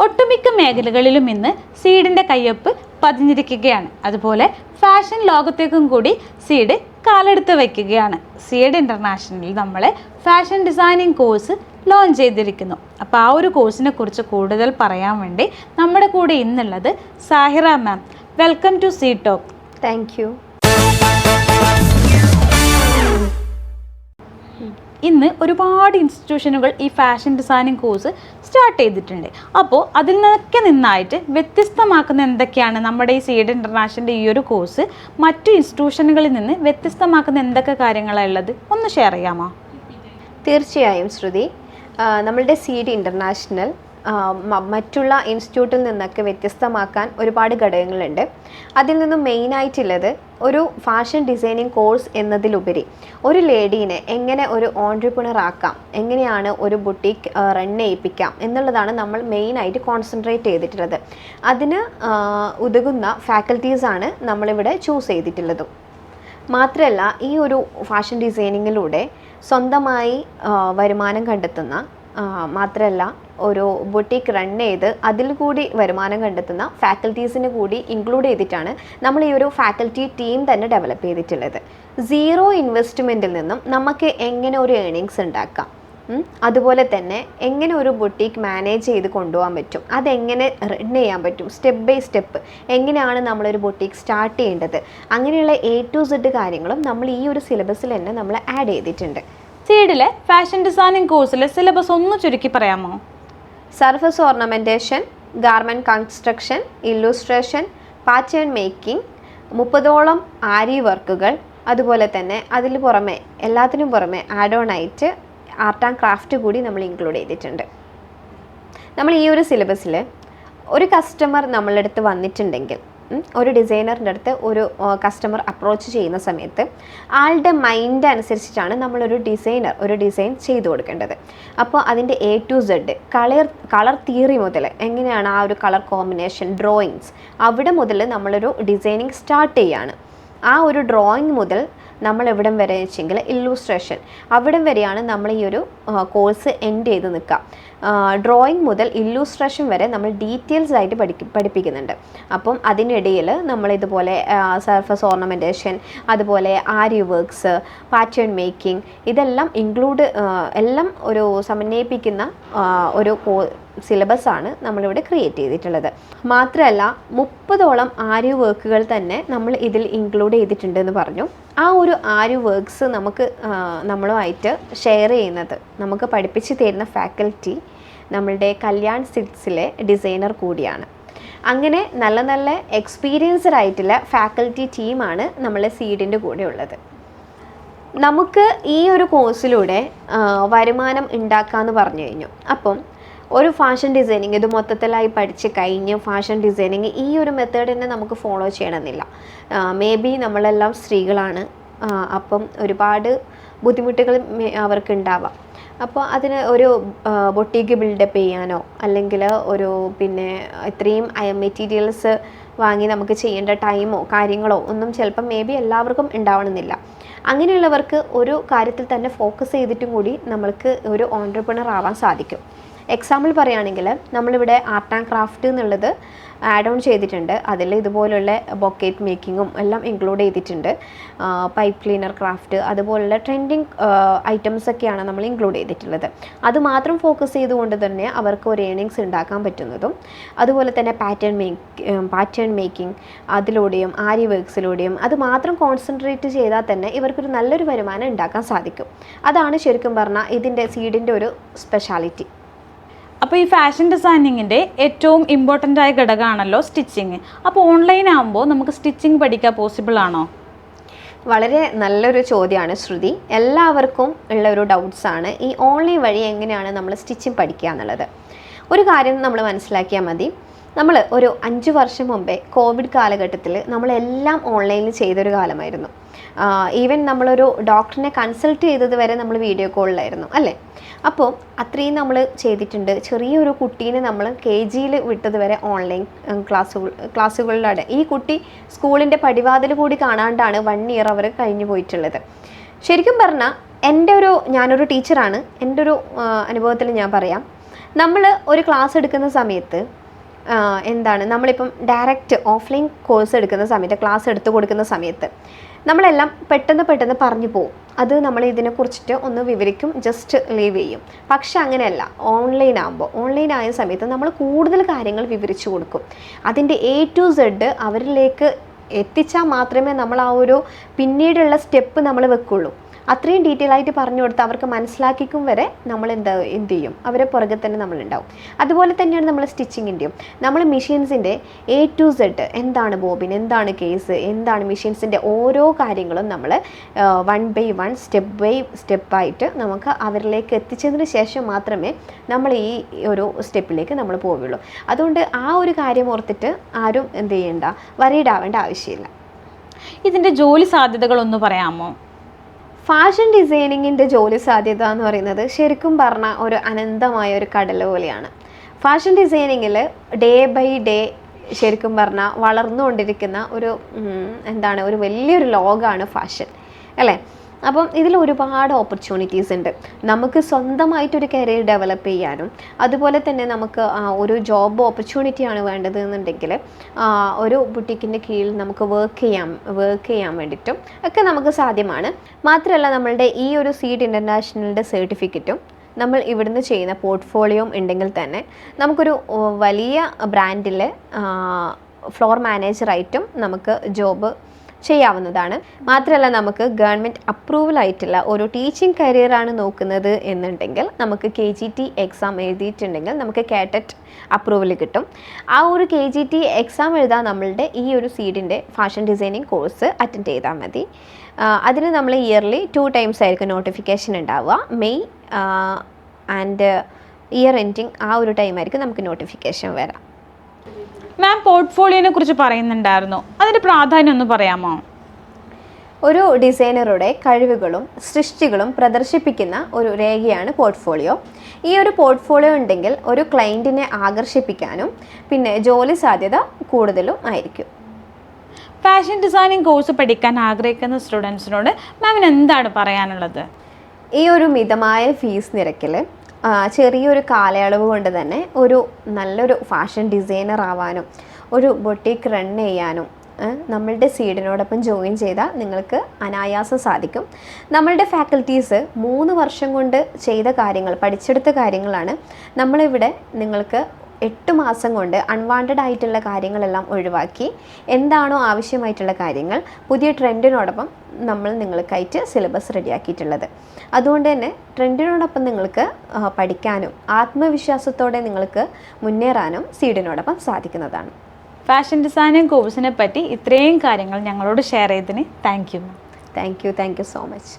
ഒട്ടുമിക്ക മേഖലകളിലും ഇന്ന് സീഡിൻ്റെ കയ്യൊപ്പ് പതിഞ്ഞിരിക്കുകയാണ്. അതുപോലെ ഫാഷൻ ലോകത്തേക്കും കൂടി സീഡ് കാലെടുത്ത് വയ്ക്കുകയാണ്. സീഡ് ഇൻ്റർനാഷണലിൽ നമ്മളെ ഫാഷൻ ഡിസൈനിങ് കോഴ്സ് ലോഞ്ച് ചെയ്തിരിക്കുന്നു. അപ്പോൾ ആ ഒരു കോഴ്സിനെ കുറിച്ച് കൂടുതൽ പറയാൻ വേണ്ടി നമ്മുടെ കൂടെ ഇന്നുള്ളത് Sahira ma'am. Welcome to C talk. Thank you. ഇന്ന് ഒരുപാട് ഇൻസ്റ്റിറ്റ്യൂഷനുകൾ ഈ ഫാഷൻ ഡിസൈനിങ് കോഴ്സ് സ്റ്റാർട്ട് ചെയ്തിട്ടുണ്ട്. അപ്പോൾ അതിൽ നിന്നൊക്കെ നിന്നായിട്ട് വ്യത്യസ്തമാക്കുന്ന എന്തൊക്കെയാണ് നമ്മുടെ ഈ സീഡ് ഇൻ്റർനാഷണലിൻ്റെ ഈ ഒരു കോഴ്സ് മറ്റു ഇൻസ്റ്റിറ്റ്യൂഷനുകളിൽ നിന്ന് വ്യത്യസ്തമാക്കുന്ന എന്തൊക്കെ കാര്യങ്ങളാണ് ഉള്ളത്, ഒന്ന് ഷെയർ ചെയ്യാമോ? തീർച്ചയായും ശ്രുതി. നമ്മളുടെ സീഡ് ഇൻ്റർനാഷണൽ മറ്റുള്ള ഇൻസ്റ്റിറ്റ്യൂട്ടിൽ നിന്നൊക്കെ വ്യത്യസ്തമാക്കാൻ ഒരുപാട് ഘടകങ്ങളുണ്ട്. അതിൽ നിന്നും മെയിനായിട്ടുള്ളത് ഒരു ഫാഷൻ ഡിസൈനിങ് കോഴ്സ് എന്നതിലുപരി ഒരു ലേഡീനെ എങ്ങനെ ഒരു ഓൺട്രപ്രണർ ആക്കാം, എങ്ങനെയാണ് ഒരു ബുട്ടീക്ക് റൺ ചെയ്യിപ്പിക്കാം എന്നുള്ളതാണ് നമ്മൾ മെയിനായിട്ട് കോൺസെൻട്രേറ്റ് ചെയ്തിട്ടുള്ളത്. അതിന് ഉതകുന്ന ഫാക്കൽറ്റീസാണ് നമ്മളിവിടെ ചൂസ് ചെയ്തിട്ടുള്ളതും. മാത്രമല്ല, ഈ ഒരു ഫാഷൻ ഡിസൈനിങ്ങിലൂടെ സ്വന്തമായി വരുമാനം കണ്ടെത്തുന്ന, മാത്രമല്ല ഒരു ബുട്ടീക്ക് റൺ ചെയ്ത് അതിൽ കൂടി വരുമാനം കണ്ടെത്തുന്ന ഫാക്കൽറ്റീസിന് കൂടി ഇൻക്ലൂഡ് ചെയ്തിട്ടാണ് നമ്മൾ ഈ ഒരു ഫാക്കൽറ്റി ടീം തന്നെ ഡെവലപ്പ് ചെയ്തിട്ടുള്ളത്. സീറോ ഇൻവെസ്റ്റ്മെൻറ്റിൽ നിന്നും നമുക്ക് എങ്ങനെ ഒരു ഏണിങ്സ് ഉണ്ടാക്കാം, അതുപോലെ തന്നെ എങ്ങനെ ഒരു ബുട്ടീക്ക് മാനേജ് ചെയ്ത് കൊണ്ടുപോകാൻ പറ്റും, അതെങ്ങനെ റൺ ചെയ്യാൻ പറ്റും, സ്റ്റെപ്പ് ബൈ സ്റ്റെപ്പ് എങ്ങനെയാണ് നമ്മളൊരു ബുട്ടീക്ക് സ്റ്റാർട്ട് ചെയ്യേണ്ടത്, അങ്ങനെയുള്ള A to Z കാര്യങ്ങളും നമ്മൾ ഈ ഒരു സിലബസിൽ തന്നെ നമ്മൾ ആഡ് ചെയ്തിട്ടുണ്ട്. സീഡിലെ ഫാഷൻ ഡിസൈനിങ് കോഴ്സിലെ സിലബസ് ഒന്ന് ചുരുക്കി പറയാമോ? Surface ornamentation, garment construction, illustration, pattern making, 30ഓളം ആരി വർക്കുകൾ, അതുപോലെ തന്നെ അതിൽ പുറമെ എല്ലാത്തിനും പുറമെ ആഡ് ഓൺ ആയിട്ട് ആർട്ട് ആൻഡ് ക്രാഫ്റ്റ് കൂടി നമ്മൾ ഇൻക്ലൂഡ് ചെയ്തിട്ടുണ്ട്. നമ്മൾ ഈ ഒരു സിലബസിൽ ഒരു കസ്റ്റമർ നമ്മളുടെ അടുത്ത് വന്നിട്ടുണ്ടെങ്കിൽ, ഒരു ഡിസൈനറിൻ്റെ അടുത്ത് ഒരു കസ്റ്റമർ അപ്രോച്ച് ചെയ്യുന്ന സമയത്ത് ആളുടെ മൈൻഡ് അനുസരിച്ചിട്ടാണ് നമ്മളൊരു ഡിസൈൻ ചെയ്തു കൊടുക്കേണ്ടത്. അപ്പോൾ അതിൻ്റെ A to Z colour theory മുതൽ എങ്ങനെയാണ് ആ ഒരു കളർ കോമ്പിനേഷൻ, ഡ്രോയിങ്സ്, അവിടെ മുതൽ നമ്മളൊരു ഡിസൈനിങ് സ്റ്റാർട്ട് ചെയ്യാണ്. ആ ഒരു ഡ്രോയിങ് മുതൽ നമ്മൾ എവിടം വരെ വെച്ചെങ്കിൽ ഇല്ലുസ്ട്രേഷൻ, അവിടം വരെയാണ് നമ്മൾ ഈ ഒരു കോഴ്സ് എൻഡ് ചെയ്ത് നിൽക്കുക. ഡ്രോയിങ് മുതൽ ഇല്ലുസ്ട്രേഷൻ വരെ നമ്മൾ ഡീറ്റെയിൽസ് ആയിട്ട് പഠിപ്പിക്കുന്നുണ്ട്. അപ്പം അതിനിടയിൽ നമ്മൾ ഇതുപോലെ സർഫസ് ഓർണമെൻറ്റേഷൻ, അതുപോലെ ആരി വർക്ക്സ്, പാറ്റേൺ മേക്കിംഗ്, ഇതെല്ലാം എല്ലാം ഒരു സമന്വയിപ്പിക്കുന്ന ഒരു സിലബസാണ് നമ്മളിവിടെ ക്രിയേറ്റ് ചെയ്തിട്ടുള്ളത്. മാത്രമല്ല 30ഓളം ആരി വർക്കുകൾ തന്നെ നമ്മൾ ഇതിൽ ഇൻക്ലൂഡ് ചെയ്തിട്ടുണ്ടെന്ന് പറഞ്ഞു. ആ ഒരു ആരി വർക്ക്സ് നമ്മളുമായിട്ട് ഷെയർ ചെയ്യുന്നത്, നമുക്ക് പഠിപ്പിച്ച് തരുന്ന ഫാക്കൽറ്റി നമ്മളുടെ കല്യാൺ സിൽക്സിലെ ഡിസൈനർ കൂടിയാണ്. അങ്ങനെ നല്ല നല്ല എക്സ്പീരിയൻസ്ഡ് ആയിട്ടുള്ള ഫാക്കൽറ്റി ടീമാണ് നമ്മളെ സീഡിൻ്റെ കൂടെ ഉള്ളത്. നമുക്ക് ഈ ഒരു കോഴ്സിലൂടെ വരുമാനം ഉണ്ടാക്കാമെന്ന് പറഞ്ഞു കഴിഞ്ഞു. അപ്പം ഒരു ഫാഷൻ ഡിസൈനിങ് ഇത് മൊത്തത്തിലായി പഠിച്ച് കഴിഞ്ഞ് ഫാഷൻ ഡിസൈനിങ് ഈ ഒരു മെത്തേഡ് തന്നെ നമുക്ക് ഫോളോ ചെയ്യണമെന്നില്ല. മേ ബി നമ്മളെല്ലാം സ്ത്രീകളാണ്, അപ്പം ഒരുപാട് ബുദ്ധിമുട്ടുകൾ അവർക്ക് ഉണ്ടാവാം. അപ്പോൾ അതിന് ഒരു ബൊട്ടീക്ക് ബിൽഡപ്പ് ചെയ്യാനോ അല്ലെങ്കിൽ ഒരു ഇത്രയും മെറ്റീരിയൽസ് വാങ്ങി നമുക്ക് ചെയ്യേണ്ട ടൈമോ കാര്യങ്ങളോ ഒന്നും ചിലപ്പം മേ ബി എല്ലാവർക്കും ഉണ്ടാവണമെന്നില്ല. അങ്ങനെയുള്ളവർക്ക് ഒരു കാര്യത്തിൽ തന്നെ ഫോക്കസ് ചെയ്തിട്ടും കൂടി നമ്മൾക്ക് ഒരു ഓൺട്രപ്രണർ ആവാൻ സാധിക്കും. എക്സാമ്പിൾ പറയുകയാണെങ്കിൽ നമ്മളിവിടെ ആർട്ട് ആൻഡ് ക്രാഫ്റ്റ് എന്നുള്ളത് ആഡ് ഓൺ ചെയ്തിട്ടുണ്ട്. അതിൽ ഇതുപോലുള്ള ബൊക്കേറ്റ് മേക്കിങ്ങും എല്ലാം ഇൻക്ലൂഡ് ചെയ്തിട്ടുണ്ട്. പൈപ്പ് ക്ലീനർ ക്രാഫ്റ്റ്, അതുപോലുള്ള ട്രെൻഡിങ് ഐറ്റംസൊക്കെയാണ് നമ്മൾ ഇൻക്ലൂഡ് ചെയ്തിട്ടുള്ളത്. അത് മാത്രം ഫോക്കസ് ചെയ്തുകൊണ്ട് തന്നെ അവർക്ക് ഒരു ഏണിങ്സ് ഉണ്ടാക്കാൻ പറ്റുന്നതും, അതുപോലെ തന്നെ പാറ്റേൺ മേക്കിംഗ് അതിലൂടെയും ആരി വർക്ക്സിലൂടെയും അത് മാത്രം കോൺസെൻട്രേറ്റ് ചെയ്താൽ തന്നെ ഇവർക്കൊരു നല്ലൊരു വരുമാനം ഉണ്ടാക്കാൻ സാധിക്കും. അതാണ് ശരിക്കും പറഞ്ഞാൽ ഇതിൻ്റെ സീഡിൻ്റെ ഒരു സ്പെഷ്യാലിറ്റി. അപ്പോൾ ഈ ഫാഷൻ ഡിസൈനിങ്ങിൻ്റെ ഏറ്റവും ഇമ്പോർട്ടൻ്റ് ആയ ഘടകമാണല്ലോ സ്റ്റിച്ചിങ്. അപ്പോൾ ഓൺലൈൻ ആകുമ്പോൾ നമുക്ക് സ്റ്റിച്ചിങ് പഠിക്കാൻ പോസിബിൾ ആണോ? വളരെ നല്ലൊരു ചോദ്യമാണ് ശ്രുതി. എല്ലാവർക്കും ഉള്ള ഒരു ഡൗട്ട്സാണ് ഈ ഓൺലൈൻ വഴി എങ്ങനെയാണ് നമ്മൾ സ്റ്റിച്ചിങ് പഠിക്കുക എന്നുള്ളത്. ഒരു കാര്യം നമ്മൾ മനസ്സിലാക്കിയാൽ മതി. നമ്മൾ ഒരു 5 വർഷം മുമ്പേ കോവിഡ് കാലഘട്ടത്തിൽ നമ്മളെല്ലാം ഓൺലൈനിൽ ചെയ്തൊരു കാലമായിരുന്നു. ഈവൻ നമ്മളൊരു ഡോക്ടറിനെ കൺസൾട്ട് ചെയ്തത് വരെ നമ്മൾ വീഡിയോ കോളിലായിരുന്നു അല്ലേ. അപ്പോൾ അത്രയും നമ്മൾ ചെയ്തിട്ടുണ്ട്. ചെറിയൊരു കുട്ടീനെ നമ്മൾ KGയിൽ വിട്ടത് വരെ ഓൺലൈൻ ക്ലാസ്സുകളിലാണ്. ഈ കുട്ടി സ്കൂളിൻ്റെ പടിവാതിൽ കൂടി കാണാണ്ടാണ് 1 ഇയർ അവർ കഴിഞ്ഞു പോയിട്ടുള്ളത്. ശരിക്കും പറഞ്ഞാൽ ഞാനൊരു ടീച്ചറാണ്. എൻ്റെ ഒരു അനുഭവത്തിൽ ഞാൻ പറയാം, നമ്മൾ ഒരു ക്ലാസ് എടുക്കുന്ന സമയത്ത് എന്താണ് നമ്മളിപ്പം ഡയറക്റ്റ് ഓഫ്ലൈൻ കോഴ്സ് എടുക്കുന്ന സമയത്ത്, ക്ലാസ് എടുത്തു കൊടുക്കുന്ന സമയത്ത് നമ്മളെല്ലാം പെട്ടെന്ന് പറഞ്ഞു പോകും. അത് നമ്മൾ ഇതിനെക്കുറിച്ചിട്ട് ഒന്ന് വിവരിക്കും, ജസ്റ്റ് ലീവ് ചെയ്യും. പക്ഷെ അങ്ങനെയല്ല, ഓൺലൈൻ ആയ സമയത്ത് നമ്മൾ കൂടുതൽ കാര്യങ്ങൾ വിവരിച്ചു കൊടുക്കും. അതിൻ്റെ A to Z അവരിലേക്ക് എത്തിച്ചാൽ മാത്രമേ നമ്മൾ ആ ഒരു പിന്നീടുള്ള സ്റ്റെപ്പ് നമ്മൾ വെക്കുള്ളൂ. അത്രയും ഡീറ്റെയിൽ ആയിട്ട് പറഞ്ഞു കൊടുത്ത് അവർക്ക് മനസ്സിലാക്കിക്കും വരെ നമ്മൾ എന്ത് ചെയ്യും, അവരെ പുറകെ തന്നെ നമ്മളുണ്ടാവും. അതുപോലെ തന്നെയാണ് നമ്മൾ സ്റ്റിച്ചിങ്ങിൻ്റെയും. നമ്മൾ മെഷീൻസിൻ്റെ A to Z, എന്താണ് ബോബിൻ, എന്താണ് കേസ്, എന്താണ് മെഷീൻസിൻ്റെ ഓരോ കാര്യങ്ങളും നമ്മൾ 1 by 1 സ്റ്റെപ്പ് ബൈ സ്റ്റെപ്പായിട്ട് നമുക്ക് അവരിലേക്ക് എത്തിച്ചതിന് ശേഷം മാത്രമേ നമ്മൾ ഈ ഒരു സ്റ്റെപ്പിലേക്ക് നമ്മൾ പോവുള്ളൂ. അതുകൊണ്ട് ആ ഒരു കാര്യം ഓർത്തിട്ട് ആരും എന്ത് ചെയ്യേണ്ട, വറീഡ് ആവേണ്ട ആവശ്യമില്ല. ഇതിൻ്റെ ജോലി സാധ്യതകളൊന്ന് പറയാമോ? ഫാഷൻ ഡിസൈനിങ്ങിൻ്റെ ജോലി സാധ്യത എന്ന് പറയുന്നത് ശരിക്കും പറഞ്ഞാൽ ഒരു അനന്തമായ ഒരു കടൽ പോലെയാണ്. ഫാഷൻ ഡിസൈനിങ്ങിൽ ഡേ ബൈ ഡേ ശരിക്കും പറഞ്ഞാൽ വളർന്നുകൊണ്ടിരിക്കുന്ന ഒരു വലിയൊരു ലോകമാണ് ഫാഷൻ, അല്ലേ? അപ്പം ഇതിൽ ഒരുപാട് ഓപ്പർച്യൂണിറ്റീസ് ഉണ്ട്. നമുക്ക് സ്വന്തമായിട്ടൊരു കരിയർ ഡെവലപ്പ് ചെയ്യാനും, അതുപോലെ തന്നെ നമുക്ക് ഒരു ജോബ് ഓപ്പർച്യൂണിറ്റിയാണ് വേണ്ടത് എന്നുണ്ടെങ്കിൽ ഒരു ബുട്ടീക്കിൻ്റെ കീഴിൽ നമുക്ക് വർക്ക് ചെയ്യാൻ വേണ്ടിയിട്ടും ഒക്കെ നമുക്ക് സാധ്യമാണ്. മാത്രമല്ല നമ്മളുടെ ഈ ഒരു സീഡ് ഇൻ്റർനാഷണലിൻ്റെ സർട്ടിഫിക്കറ്റും നമ്മൾ ഇവിടുന്ന് ചെയ്യുന്ന പോർട്ട്ഫോളിയോയും ഉണ്ടെങ്കിൽ തന്നെ നമുക്കൊരു വലിയ ബ്രാൻഡിൽ ഫ്ലോർ മാനേജറായിട്ടും നമുക്ക് ജോബ് ചെയ്യാവുന്നതാണ്. മാത്രമല്ല നമുക്ക് ഗവൺമെൻറ് അപ്രൂവൽ ആയിട്ടുള്ള ഒരു ടീച്ചിങ് കരിയറാണ് നോക്കുന്നത് എന്നുണ്ടെങ്കിൽ നമുക്ക് KGT എക്സാം എഴുതിയിട്ടുണ്ടെങ്കിൽ നമുക്ക് കാറ്ററ്റ് അപ്രൂവൽ കിട്ടും. ആ ഒരു KGT എക്സാം എഴുതാൻ നമ്മളുടെ ഈ ഒരു സീഡിൻ്റെ ഫാഷൻ ഡിസൈനിങ് കോഴ്സ് അറ്റൻഡ് ചെയ്താൽ മതി. അതിന് നമ്മൾ ഇയർലി 2 times ആയിരിക്കും നോട്ടിഫിക്കേഷൻ ഉണ്ടാവുക. മെയ് ആൻഡ് ഇയർ എൻഡിങ് ആ ഒരു ടൈമായിരിക്കും നമുക്ക് നോട്ടിഫിക്കേഷൻ വരാം. മാം, പോർട്ട്ഫോളിയോനെ കുറിച്ച് പറയുന്നുണ്ടായിരുന്നു, അതിൻ്റെ പ്രാധാന്യം ഒന്ന് പറയാമോ? ഒരു ഡിസൈനറുടെ കഴിവുകളും സൃഷ്ടികളും പ്രദർശിപ്പിക്കുന്ന ഒരു രേഖയാണ് പോർട്ട്ഫോളിയോ. ഈ ഒരു പോർട്ട്ഫോളിയോ ഉണ്ടെങ്കിൽ ഒരു ക്ലയൻറ്റിനെ ആകർഷിപ്പിക്കാനും പിന്നെ ജോലി സാധ്യത കൂടുതലും ആയിരിക്കും. ഫാഷൻ ഡിസൈനിങ് കോഴ്സ് പഠിക്കാൻ ആഗ്രഹിക്കുന്ന സ്റ്റുഡൻസിനോട് മാമിന് എന്താണ് പറയാനുള്ളത്? ഈ ഒരു മിതമായ ഫീസ് നിരക്കിൽ ചെറിയൊരു കാലയളവ് കൊണ്ട് തന്നെ ഒരു നല്ലൊരു ഫാഷൻ ഡിസൈനർ ആവാനും ഒരു ബൊട്ടീക്ക് റൺ ചെയ്യാനും നമ്മളുടെ സീഡിനോടൊപ്പം ജോയിൻ ചെയ്താൽ നിങ്ങൾക്ക് അനായാസം സാധിക്കും. നമ്മളുടെ ഫാക്കൽറ്റീസ് 3 വർഷം കൊണ്ട് ചെയ്ത കാര്യങ്ങൾ, പഠിച്ചെടുത്ത കാര്യങ്ങളാണ് നമ്മളിവിടെ നിങ്ങൾക്ക് 8 മാസം കൊണ്ട് അൺവാണ്ടഡ് ആയിട്ടുള്ള കാര്യങ്ങളെല്ലാം ഒഴിവാക്കി എന്താണോ ആവശ്യമായിട്ടുള്ള കാര്യങ്ങൾ പുതിയ ട്രെൻഡിനോടൊപ്പം നമ്മൾ നിങ്ങൾക്കായിട്ട് സിലബസ് റെഡിയാക്കിയിട്ടുള്ളത്. അതുകൊണ്ട് തന്നെ ട്രെൻഡിനോടൊപ്പം നിങ്ങൾക്ക് പഠിക്കാനും ആത്മവിശ്വാസത്തോടെ നിങ്ങൾക്ക് മുന്നേറാനും സീഡിനോടൊപ്പം സാധിക്കുന്നതാണ്. ഫാഷൻ ഡിസൈനിങ് കോഴ്സിനെ പറ്റി ഇത്രയും കാര്യങ്ങൾ ഞങ്ങളോട് ഷെയർ ചെയ്തതിന് thank you. Thank you so much.